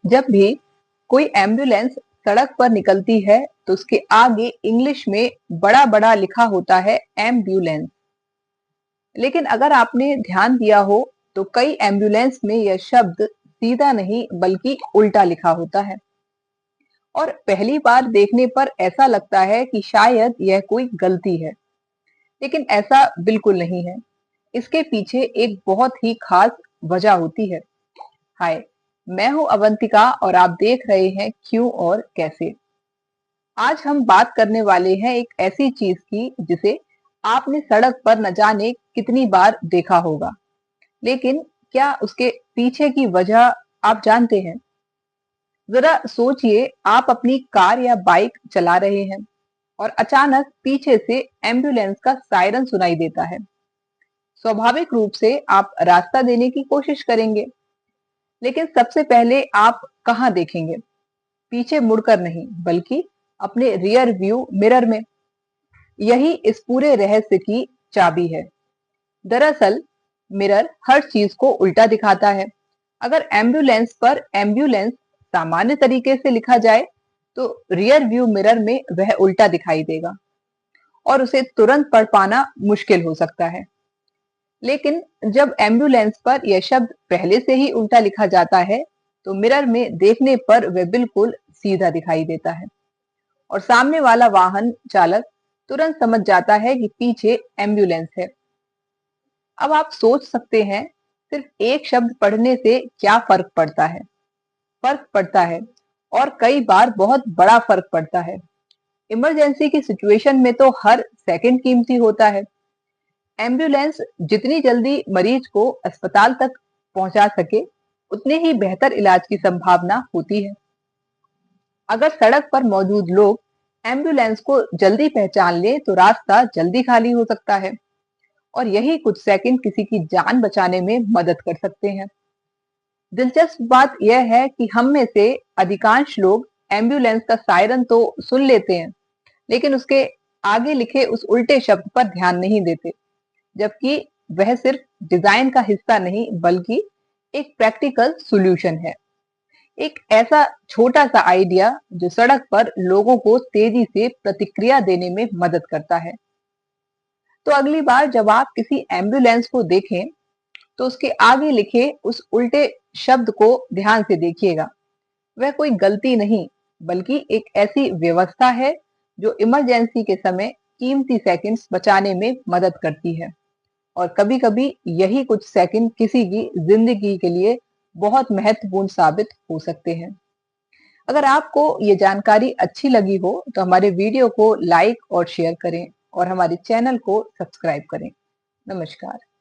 जब भी कोई एम्बुलेंस सड़क पर निकलती है तो उसके आगे इंग्लिश में बड़ा बड़ा लिखा होता है एम्बुलेंस। लेकिन अगर आपने ध्यान दिया हो तो कई एम्बुलेंस में यह शब्द सीधा नहीं बल्कि उल्टा लिखा होता है। और पहली बार देखने पर ऐसा लगता है कि शायद यह कोई गलती है, लेकिन ऐसा बिल्कुल नहीं है। इसके पीछे एक बहुत ही खास वजह होती है। हाय, मैं हूं अवंतिका और आप देख रहे हैं क्यों और कैसे। आज हम बात करने वाले हैं एक ऐसी चीज की जिसे आपने सड़क पर न जाने कितनी बार देखा होगा, लेकिन क्या उसके पीछे की वजह आप जानते हैं? जरा सोचिए, आप अपनी कार या बाइक चला रहे हैं और अचानक पीछे से एम्बुलेंस का सायरन सुनाई देता है। स्वाभाविक रूप से आप रास्ता देने की कोशिश करेंगे, लेकिन सबसे पहले आप कहाँ देखेंगे? पीछे मुड़कर नहीं, बल्कि अपने रियर व्यू मिरर में। यही इस पूरे रहस्य की चाबी है। दरअसल मिरर हर चीज को उल्टा दिखाता है। अगर एम्बुलेंस पर एम्बुलेंस सामान्य तरीके से लिखा जाए तो रियर व्यू मिरर में वह उल्टा दिखाई देगा और उसे तुरंत पढ़ पाना मुश्किल हो सकता है। लेकिन जब एम्बुलेंस पर यह शब्द पहले से ही उल्टा लिखा जाता है तो मिरर में देखने पर वह बिल्कुल सीधा दिखाई देता है और सामने वाला वाहन चालक तुरंत समझ जाता है कि पीछे एम्बुलेंस है। अब आप सोच सकते हैं, सिर्फ एक शब्द पढ़ने से क्या फर्क पड़ता है? फर्क पड़ता है, और कई बार बहुत बड़ा फर्क पड़ता है। इमरजेंसी की सिचुएशन में तो हर सेकंड कीमती होता है। एम्बुलेंस जितनी जल्दी मरीज को अस्पताल तक पहुंचा सके, उतने ही बेहतर इलाज की संभावना होती है। अगर सड़क पर मौजूद लोग एम्बुलेंस को जल्दी पहचान ले तो रास्ता जल्दी खाली हो सकता है और यही कुछ सेकंड किसी की जान बचाने में मदद कर सकते हैं। दिलचस्प बात यह है कि हम में से अधिकांश लोग एम्बुलेंस का सायरन तो सुन लेते हैं, लेकिन उसके आगे लिखे उस उल्टे शब्द पर ध्यान नहीं देते, जबकि वह सिर्फ डिजाइन का हिस्सा नहीं बल्कि एक प्रैक्टिकल सॉल्यूशन है। एक ऐसा छोटा सा आइडिया जो सड़क पर लोगों को तेजी से प्रतिक्रिया देने में मदद करता है। तो अगली बार जब आप किसी एम्बुलेंस को देखें तो उसके आगे लिखे उस उल्टे शब्द को ध्यान से देखिएगा। वह कोई गलती नहीं बल्कि एक ऐसी व्यवस्था है जो इमरजेंसी के समय कीमती सेकंड्स बचाने में मदद करती है। और कभी-कभी यही कुछ सेकंड किसी की जिंदगी के लिए बहुत महत्वपूर्ण साबित हो सकते हैं। अगर आपको ये जानकारी अच्छी लगी हो तो हमारे वीडियो को लाइक और शेयर करें और हमारे चैनल को सब्सक्राइब करें। नमस्कार।